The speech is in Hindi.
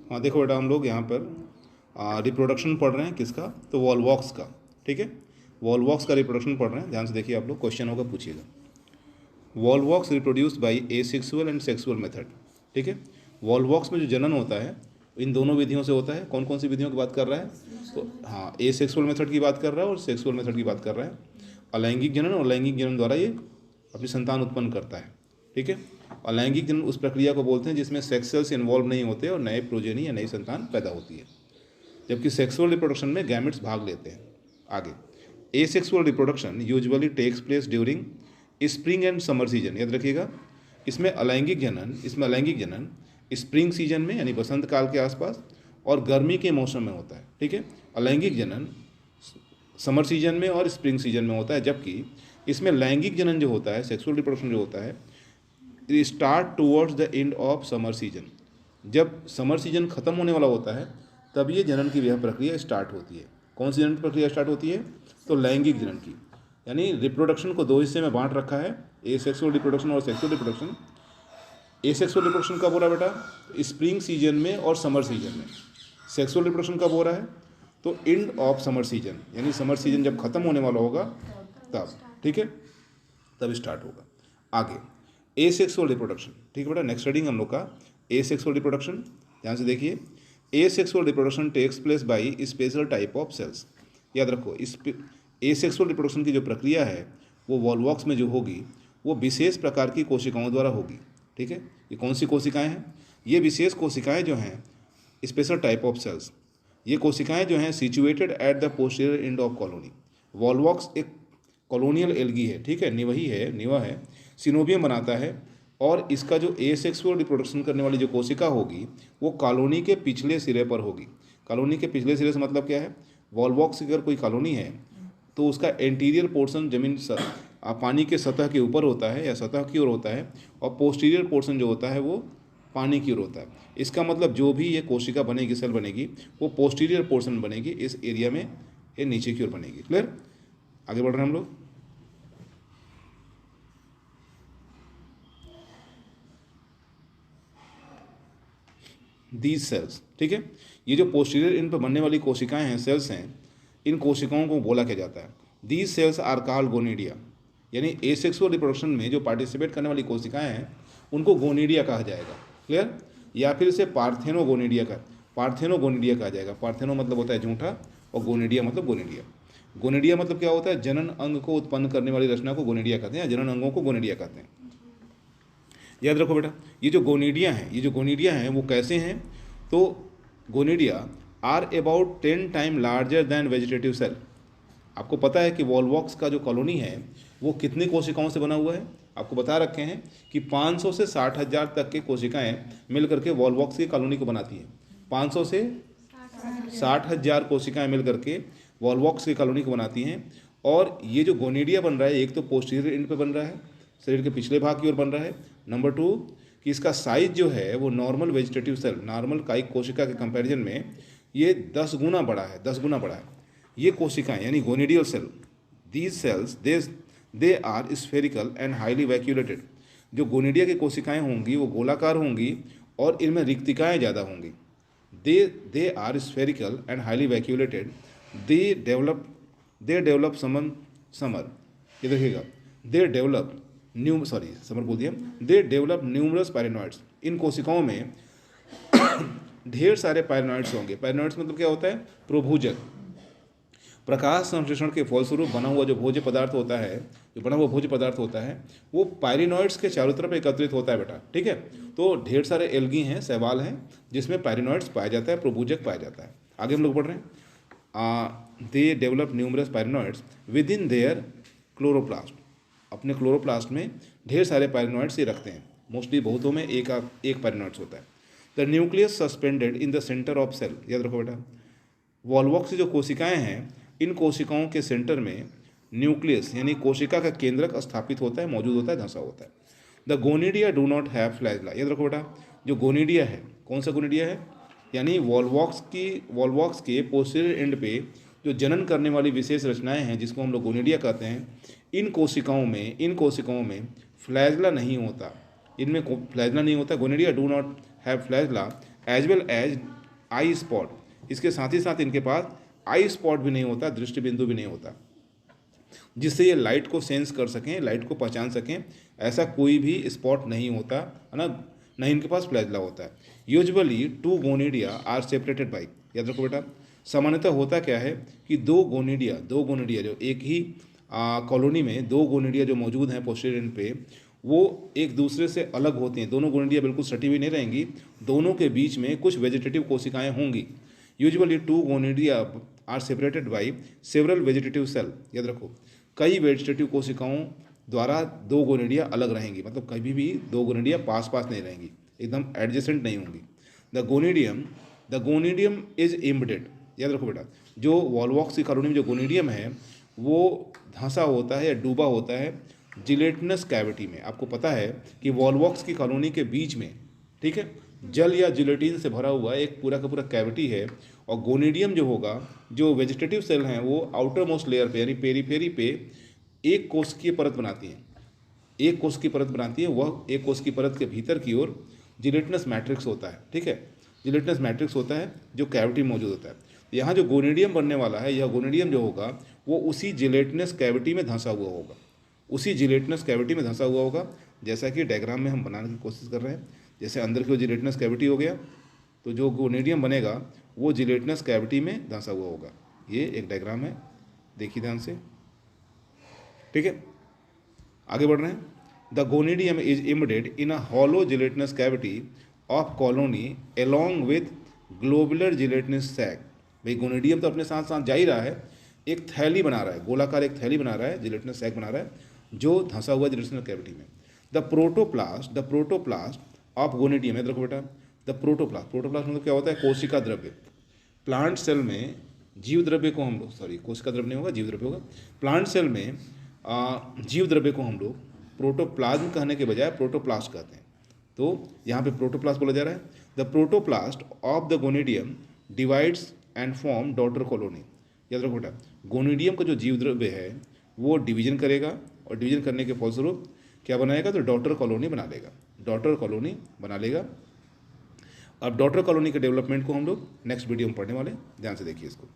हाँ देखो बेटा, हम लोग यहाँ पर रिप्रोडक्शन पढ़ रहे हैं किसका, तो वॉलवॉक्स का। ठीक है, वॉलवॉक्स का रिप्रोडक्शन पढ़ रहे हैं, ध्यान से देखिए आप लोग, क्वेश्चन होगा पूछिएगा। Volvox reproduced by asexual and sexual method. ठीक है, वॉलवॉक्स में जो जनन होता है इन दोनों विधियों से होता है। कौन कौन सी विधियों की बात कर रहा है, तो हाँ एसेक्सुअल मेथड की बात कर रहा है और सेक्सुअल मेथड की बात कर रहा है। अलैंगिक जनन और लैंगिक जनन द्वारा ये अपनी संतान उत्पन्न करता है। ठीक है, अलैंगिक जनन उस प्रक्रिया को बोलते हैं जिसमें सेक्स सेल्स इन्वॉल्व नहीं होते और नए प्रोजेनी या नई संतान पैदा होती है, जबकि सेक्सुअल रिप्रोडक्शन में गैमेट्स भाग लेते हैं। आगे, asexual reproduction usually takes place during spring and summer season. याद रखिएगा, इसमें अलैंगिक जनन स्प्रिंग सीजन में यानी बसंत काल के आसपास और गर्मी के मौसम में होता है। ठीक है, अलैंगिक जनन समर सीजन में और स्प्रिंग सीजन में होता है, जबकि इसमें लैंगिक जनन जो होता है, सेक्सुअल रिप्रोडक्शन जो होता है, start towards the end of summer season. जब समर सीजन खत्म होने वाला होता है तब ये जनन की यह प्रक्रिया स्टार्ट होती है। कौन सी जनन की प्रक्रिया स्टार्ट होती है, तो लैंगिक जनन की। यानी रिप्रोडक्शन को दो हिस्से में बांट रखा है, एसेक्सुअल रिप्रोडक्शन और सेक्सुअल रिप्रोडक्शन। एसेक्सुअल रिप्रोडक्शन कब हो रहा है बेटा, स्प्रिंग सीजन में और समर सीजन में। सेक्सुअल रिप्रोडक्शन कब हो रहा है, तो एंड ऑफ समर सीजन, यानी समर सीजन जब खत्म होने वाला होगा तब। ठीक है, तब स्टार्ट होगा। आगे, एसेक्सुअल रिप्रोडक्शन। ठीक है बेटा, नेक्स्ट रीडिंग हम लोग का एसेक्सुअल रिप्रोडक्शन। ध्यान से देखिए, asexual reproduction takes place by special type of cells. याद रखो, इस एसेक्सुअल रिप्रोडक्शन की जो प्रक्रिया है वो वॉलवॉक्स में जो होगी वो विशेष प्रकार की कोशिकाओं द्वारा होगी। ठीक है, ये कौन सी कोशिकाएं हैं, ये विशेष कोशिकाएं जो हैं स्पेशल टाइप ऑफ सेल्स, ये कोशिकाएं जो हैं situated at the posterior end of colony. Volvox एक कॉलोनियल एल्गी है। ठीक है, निवा है, सिनोबियम बनाता है, और इसका जो एसेक्सुअल रिप्रोडक्शन करने वाली जो कोशिका होगी वो कॉलोनी के पिछले सिरे पर होगी। कॉलोनी के पिछले सिरे से मतलब क्या है, वॉलवॉक्स की अगर कोई कॉलोनी है तो उसका एंटीरियर पोर्शन जमीन पानी के सतह के ऊपर होता है या सतह की ओर होता है, और पोस्टीरियर पोर्शन जो होता है वो पानी की ओर होता है। इसका मतलब जो भी ये कोशिका बनेगी, सेल बनेगी, वो पोस्टीरियर पोर्शन बनेगी, इस एरिया में ये नीचे की ओर बनेगी। क्लियर, आगे बढ़ रहे हैं हम लोग। दीज सेल्स, ठीक है, ये जो पोस्टीरियर इन पर बनने वाली कोशिकाएं हैं, सेल्स हैं, इन कोशिकाओं को बोला क्या जाता है, दीज सेल्स आर कॉल्ड गोनिडिया। यानी एसेक्सुअल रिप्रोडक्शन में जो पार्टिसिपेट करने वाली कोशिकाएं हैं उनको गोनिडिया कहा जाएगा। क्लियर, या फिर इसे पार्थेनोगोनिडिया कहा जाएगा। पार्थेनो मतलब होता है झूठा और गोनिडिया मतलब गोनिडिया। गोनिडिया मतलब क्या होता है, जनन अंग को उत्पन्न करने वाली रचना को गोनिडिया कहते हैं, या जनन अंगों को गोनिडिया कहते हैं। याद रखो बेटा, ये जो गोनिडिया हैं वो कैसे हैं, तो gonidia are about 10 time larger than vegetative cell. आपको पता है कि वॉलवॉक्स का जो कॉलोनी है वो कितनी कोशिकाओं से बना हुआ है, आपको बता रखे हैं कि 500 से 60,000 तक के कोशिकाएं मिल करके वॉलवॉक्स की कॉलोनी को बनाती हैं। 500 से 60,000 कोशिकाएं मिल करके वॉलवॉक्स की कॉलोनी को बनाती हैं। और ये जो गोनिडिया बन रहा है, एक तो पोस्टीरियर एंड पे बन रहा है, शरीर के पिछले भाग की ओर बन रहा है। नंबर 2 कि इसका साइज जो है वो नॉर्मल वेजिटेटिव सेल, नॉर्मल कायिक कोशिका के कंपैरिजन में ये 10 गुना बड़ा है। ये कोशिकाएं यानी gonidial cell, these cells they are spherical and highly vacuolated. जो गोनिडिया की कोशिकाएं होंगी वो गोलाकार होंगी और इनमें रिक्तिकाएं ज़्यादा होंगी। They are spherical and highly vacuolated. They develop summer, ये देखिएगा, दे डेवलप न्यूमरस पैरानॉइड्स। इन कोशिकाओं में ढेर सारे पैरानॉइड्स होंगे। पैरानॉइड्स मतलब क्या होता है, प्रोभूजक। प्रकाश संश्लेषण के फलस्वरूप बना हुआ जो भोज्य पदार्थ होता है वो पैरानॉइड्स के चारों तरफ एकत्रित होता है बेटा। ठीक है, तो ढेर सारे एल्गी हैं, शैवाल हैं जिसमें पैरानॉइड्स पाया जाता है, प्रोभूजक पाया जाता है। आगे हम लोग बढ़ रहे हैं। They develop numerous paranoids within their chloroplast. अपने क्लोरोप्लास्ट में ढेर सारे पैरानॉइड्स ये रखते हैं, मोस्टली बहुतों में एक पैरानॉइड्स होता है। The nucleus suspended in the centre of cell. याद रखो बेटा, वॉलवॉक्स की जो कोशिकाएं हैं, इन कोशिकाओं के सेंटर में न्यूक्लियस यानी कोशिका का केंद्रक स्थापित होता है, मौजूद होता है, धंसा होता है। The gonidia do not have flagella. याद रखो बेटा, जो गोनिडिया है, कौन सा गोनिडिया है, यानी वॉलवॉक्स के पोस्टीरियर एंड पे जो जनन करने वाली विशेष रचनाएं हैं जिसको हम लोग गोनिडिया कहते हैं, इन कोशिकाओं में फ्लैजला नहीं होता, gonidia do not have flagella as well as eye spot, इसके साथ ही साथ इनके पास आई स्पॉट भी नहीं होता, दृष्टि बिंदु भी नहीं होता, जिससे ये लाइट को सेंस कर सकें, लाइट को पहचान सकें। ऐसा कोई भी स्पॉट नहीं होता है ना, नहीं इनके पास फ्लैजला होता है। Usually two gonidia are separated by, याद रखो बेटा, सामान्यतः होता क्या है कि दो गोनिडिया जो एक ही कॉलोनी में दो गोनिडिया जो मौजूद हैं पोस्टीरियर एंड पे, वो एक दूसरे से अलग होती हैं। दोनों गोनिडिया बिल्कुल सटी हुई नहीं रहेंगी, दोनों के बीच में कुछ वेजिटेटिव कोशिकाएं होंगी। Usually two gonidia are separated by several vegetative cell, याद रखो, कई वेजिटेटिव कोशिकाओं द्वारा दो गोनिडिया अलग रहेंगी, मतलब कभी भी दो गोनिडिया पास पास नहीं रहेंगी, एकदम एडजेसेंट नहीं होंगी। द गोनिडियम इज एम्बेडेड, याद रखो बेटा, जो वॉलवॉक्स की कॉलोनी में जो गोनिडियम है वो धंसा होता है या डूबा होता है जिलेटिनस कैविटी में। आपको पता है कि वॉलवॉक्स की कॉलोनी के बीच में, ठीक है, जल या जिलेटिन से भरा हुआ एक पूरा का पूरा कैविटी है, और गोनिडियम जो होगा, जो वेजिटेटिव सेल हैं वो आउटर मोस्ट लेयर पे यानी पेरीफेरी पे एक कोशिकीय परत बनाती हैं, एक कोश की परत बनाती है। वह एक कोश की परत के भीतर की ओर जिलेटिनस मैट्रिक्स होता है, ठीक है, जिलेटिनस मैट्रिक्स होता है जो कैविटी में मौजूद होता है। यहाँ जो गोनिडियम बनने वाला है, यह गोनिडियम जो होगा वो उसी जिलेटिनस कैविटी में धंसा हुआ होगा, उसी जिलेटिनस कैविटी में धंसा हुआ होगा, जैसा कि डायग्राम में हम बनाने की कोशिश कर रहे हैं। जैसे अंदर की ओर जिलेटिनस कैविटी हो गया, तो जो गोनिडियम बनेगा वो जिलेटिनस कैविटी में धंसा हुआ होगा। ये एक डायग्राम है, देखिए ध्यान से, ठीक है। आगे बढ़ रहे हैं। The gonidium is embedded in a hollow gelatinous cavity of colony along with globular gelatinous sac. भाई गोनिडियम तो अपने साथ साथ जा ही रहा है, एक थैली बना रहा है, गोलाकार एक थैली बना रहा है, जिलेटिनस सैक बना रहा है जो धंसा हुआ जिलेटिनस कैविटी में। द प्रोटोप्लास्ट ऑफ गोनिडियम, याद रखो बेटा, द प्रोटोप्लास्ट मतलब क्या होता है, कोशिका द्रव्य। प्लांट सेल में जीव द्रव्य को हम लोग, सॉरी कोशिका द्रव्य नहीं होगा, जीव द्रव्य होगा। प्लांट सेल में जीव द्रव्य को हम लोग प्रोटोप्लाज्म कहने के बजाय प्रोटोप्लास्ट कहते हैं, तो यहाँ पे प्रोटोप्लास्ट बोला जा रहा है। The protoplast of the gonidium divides and form daughter colony, याद रखो बेटा, गोनिडियम का जो जीव द्रव्य है वो डिवीजन करेगा, और डिवीजन करने के फलस्वरूप क्या बनाएगा, तो डॉटर कॉलोनी बना लेगा, डॉटर कॉलोनी बना लेगा। अब डॉटर कॉलोनी के डेवलपमेंट को हम लोग नेक्स्ट वीडियो में पढ़ने वाले, ध्यान से देखिए इसको।